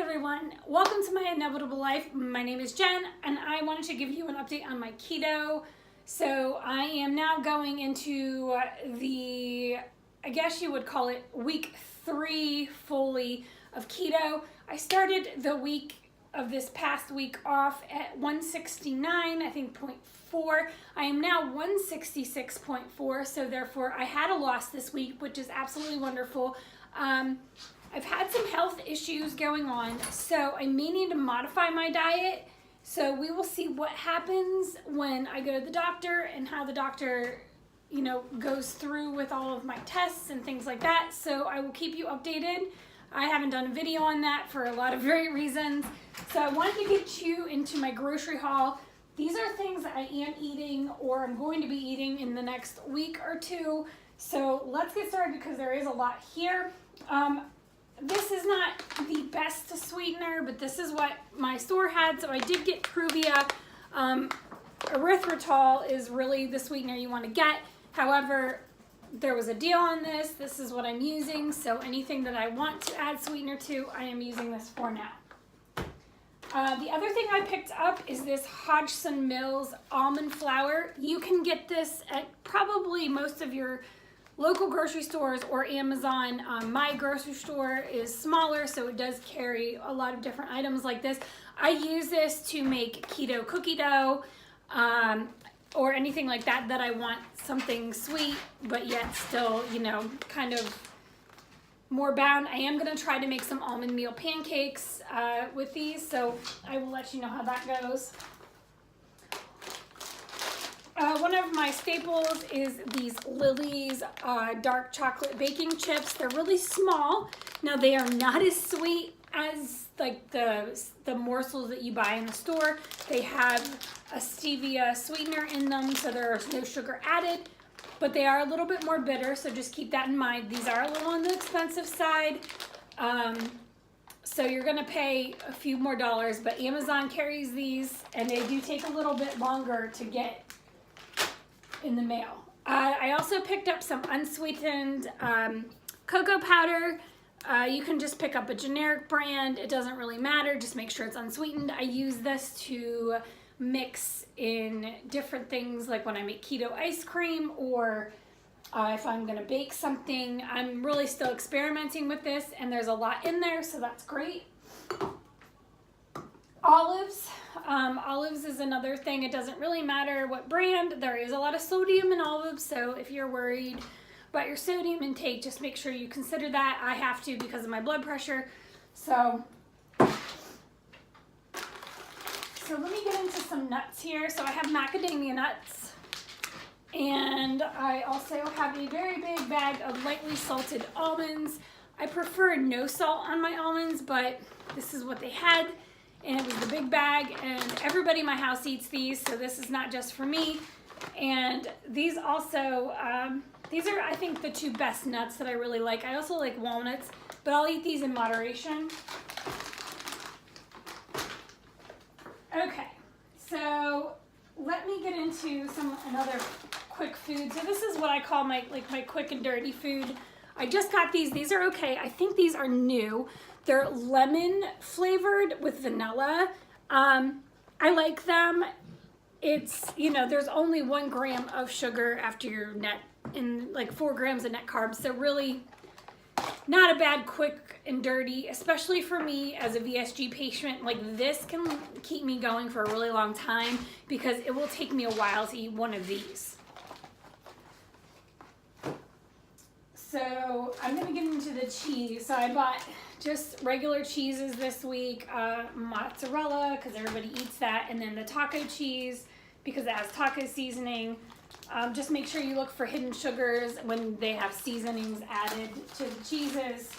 everyone, welcome to my inevitable life. My name is Jen and I wanted to give you an update on my keto. So I am now going into I guess you would call it week 3 fully of keto. I started the week of this past week off at 169, I think 0.4. I am now 166.4, so therefore I had a loss this week, which is absolutely wonderful. I've had some health issues going on, so I may need to modify my diet. So we will see what happens when I go to the doctor and how the doctor, goes through with all of my tests and things like that. So I will keep you updated. I haven't done a video on that for a lot of very reasons. So I wanted to get you into my grocery haul. These are things that I am eating or I'm going to be eating in the next week or two. So let's get started because there is a lot here. This is not the best sweetener, but this is what my store had. So I did get Pruvia. Erythritol is really the sweetener you want to get. However, there was a deal on this. This is what I'm using. So anything that I want to add sweetener to, I am using this for now. The other thing I picked up is this Hodgson Mills almond flour. You can get this at probably most of your local grocery stores or Amazon. My grocery store is smaller, so it does carry a lot of different items like this. I use this to make keto cookie dough or anything like that I want something sweet, but yet still, kind of more bound. I am going to try to make some almond meal pancakes with these, so I will let you know how that goes. One of my staples is these Lily's dark chocolate baking chips. They're really small. Now they are not as sweet as like the morsels that you buy in the store. They have a stevia sweetener in them, so there's no sugar added, but they are a little bit more bitter, so just keep that in mind. These are a little on the expensive side, so you're gonna pay a few more dollars, but Amazon carries these and they do take a little bit longer to get in the mail. I also picked up some unsweetened cocoa powder. You can just pick up a generic brand. It doesn't really matter. Just make sure it's unsweetened. I use this to mix in different things, like when I make keto ice cream or if I'm gonna bake something. I'm really still experimenting with this and there's a lot in there, so that's great. Olives. Olives is another thing. It doesn't really matter what brand. There is a lot of sodium in olives, so if you're worried about your sodium intake, just make sure you consider that. I have to because of my blood pressure. So let me get into some nuts here. So I have macadamia nuts, and I also have a very big bag of lightly salted almonds. I prefer no salt on my almonds, but this is what they had. And it was the big bag, and everybody in my house eats these, so this is not just for me. And these also, these are, I think, the two best nuts that I really like. I also like walnuts, but I'll eat these in moderation. Okay, so let me get into another quick food. So this is what I call my quick and dirty food. I just got these. These are okay. I think these are new. They're lemon flavored with vanilla. I like them. It's, there's only 1 gram of sugar after your net and like 4 grams of net carbs. So really not a bad quick and dirty, especially for me as a VSG patient. Like this can keep me going for a really long time because it will take me a while to eat one of these. So I'm gonna get into the cheese. So I bought just regular cheeses this week, mozzarella because everybody eats that, and then the taco cheese because it has taco seasoning. Just make sure you look for hidden sugars when they have seasonings added to the cheeses.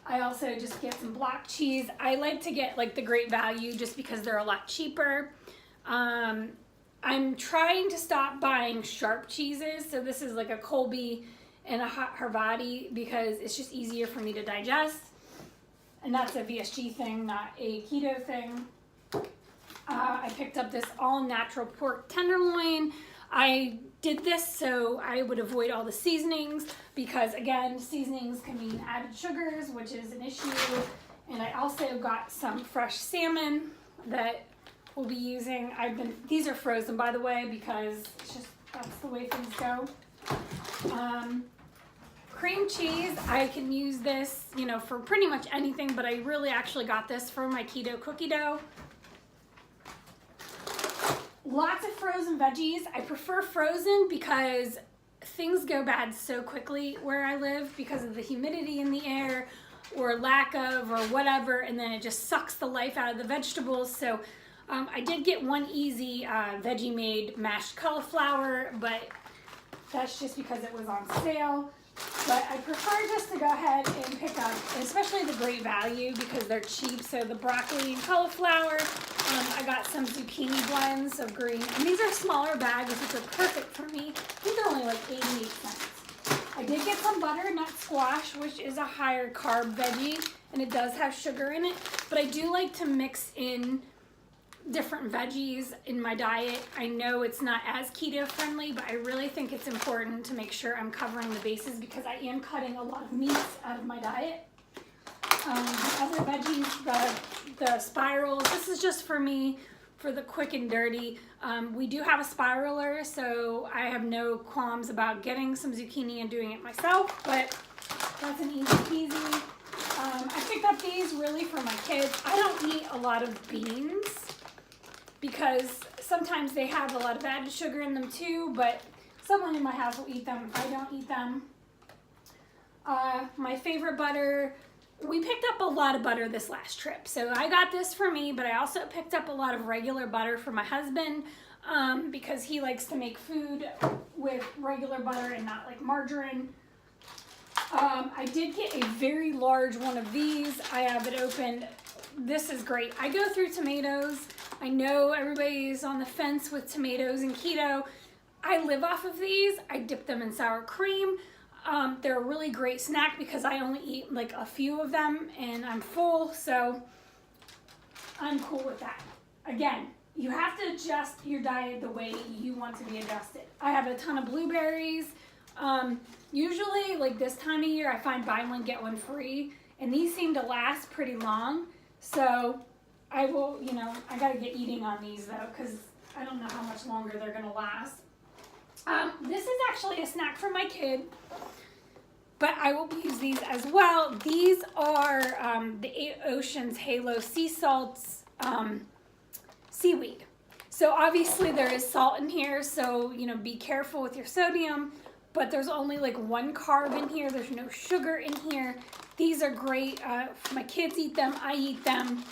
I also just get some block cheese. I like to get like the Great Value just because they're a lot cheaper. I'm trying to stop buying sharp cheeses. So this is like a Colby and a Havarti because it's just easier for me to digest. And that's a VSG thing, not a keto thing. I picked up this all-natural pork tenderloin. I did this so I would avoid all the seasonings because, again, seasonings can mean added sugars, which is an issue. And I also got some fresh salmon that we'll be using. These are frozen, by the way, because it's just, that's the way things go. Cream cheese, I can use this, you know, for pretty much anything, but I really actually got this for my keto cookie dough. Lots of frozen veggies. I prefer frozen because things go bad so quickly where I live because of the humidity in the air or lack of or whatever, and then it just sucks the life out of the vegetables. So I did get one easy veggie made mashed cauliflower, but that's just because it was on sale. But I prefer just to go ahead and pick up, especially the Great Value, because they're cheap. So the broccoli and cauliflower, I got some zucchini blends of green. And these are smaller bags, which are perfect for me. These are only like 88 cents. I did get some butternut squash, which is a higher carb veggie, and it does have sugar in it. But I do like to mix in different veggies in my diet. I know it's not as keto friendly, but I really think it's important to make sure I'm covering the bases because I am cutting a lot of meats out of my diet. The other veggies, the spirals, this is just for me, for the quick and dirty. We do have a spiraler, so I have no qualms about getting some zucchini and doing it myself, but that's an easy peasy. I picked up these really for my kids. I don't eat a lot of beans because sometimes they have a lot of added sugar in them too, but someone in my house will eat them if I don't eat them. My favorite butter, we picked up a lot of butter this last trip. So I got this for me, but I also picked up a lot of regular butter for my husband because he likes to make food with regular butter and not like margarine. I did get a very large one of these. I have it open. This is great. I go through tomatoes. I know everybody's on the fence with tomatoes and keto. I live off of these. I dip them in sour cream. They're a really great snack because I only eat like a few of them and I'm full, so I'm cool with that. Again, you have to adjust your diet the way you want to be adjusted. I have a ton of blueberries. Usually like this time of year I find buy one get one free, and these seem to last pretty long. So I will, you know, I gotta get eating on these though, because I don't know how much longer they're gonna last. This is actually a snack for my kid, but I will use these as well. These are the 8 Oceans Halo Sea Salts seaweed. So obviously there is salt in here, so you know, be careful with your sodium, but there's only like 1 carb in here. There's no sugar in here. These are great. My kids eat them, I eat them.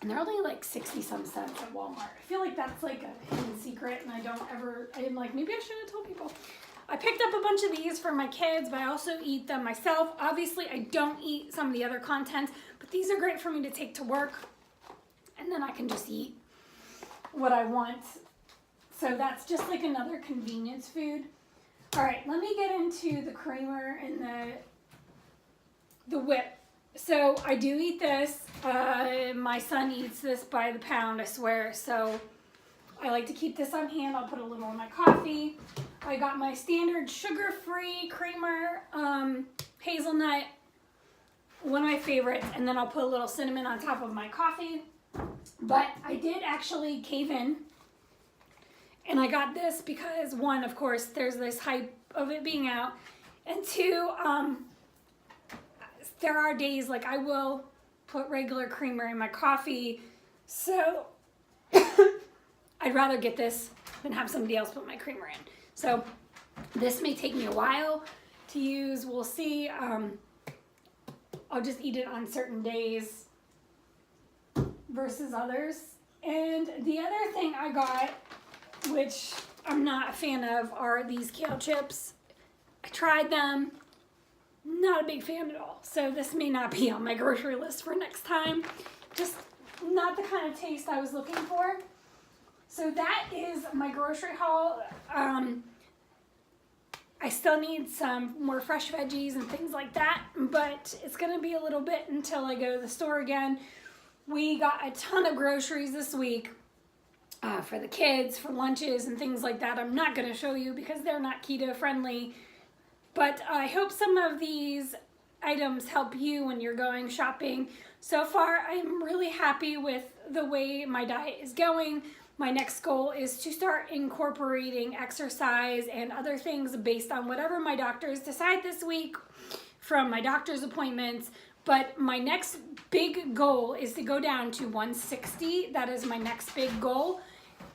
And they're only like 60-some cents at Walmart. I feel like that's like a hidden secret, and I'm like, maybe I shouldn't have told people. I picked up a bunch of these for my kids, but I also eat them myself. Obviously, I don't eat some of the other content, but these are great for me to take to work, and then I can just eat what I want. So that's just like another convenience food. All right, let me get into the creamer and the whip. So I do eat this. My son eats this by the pound, I swear. So I like to keep this on hand. I'll put a little in my coffee. I got my standard sugar-free creamer, hazelnut, one of my favorites, and then I'll put a little cinnamon on top of my coffee. But I did actually cave in, and I got this because, one, of course, there's this hype of it being out, and two, there are days like I will put regular creamer in my coffee, so I'd rather get this than have somebody else put my creamer in. So this may take me a while to use. We'll see. I'll just eat it on certain days versus others. And the other thing I got, which I'm not a fan of, are these kale chips. I tried them. Not a big fan at all. So this may not be on my grocery list for next time. Just not the kind of taste I was looking for. So that is my grocery haul. I still need some more fresh veggies and things like that, but it's going to be a little bit until I go to the store again. We got a ton of groceries this week for the kids, for lunches and things like that. I'm not going to show you because they're not keto friendly. But I hope some of these items help you when you're going shopping. So far, I'm really happy with the way my diet is going. My next goal is to start incorporating exercise and other things based on whatever my doctors decide this week from my doctor's appointments. But my next big goal is to go down to 160. That is my next big goal.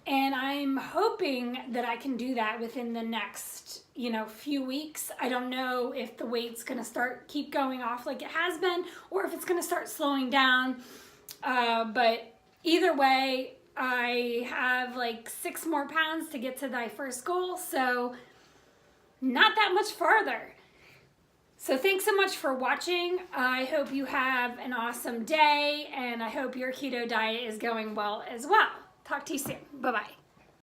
And I'm hoping that I can do that within the next, few weeks. I don't know if the weight's gonna keep going off like it has been, or if it's gonna start slowing down. But either way, I have like 6 more pounds to get to my first goal, so not that much farther. So thanks so much for watching. I hope you have an awesome day, and I hope your keto diet is going well as well. Talk to you soon. Bye-bye.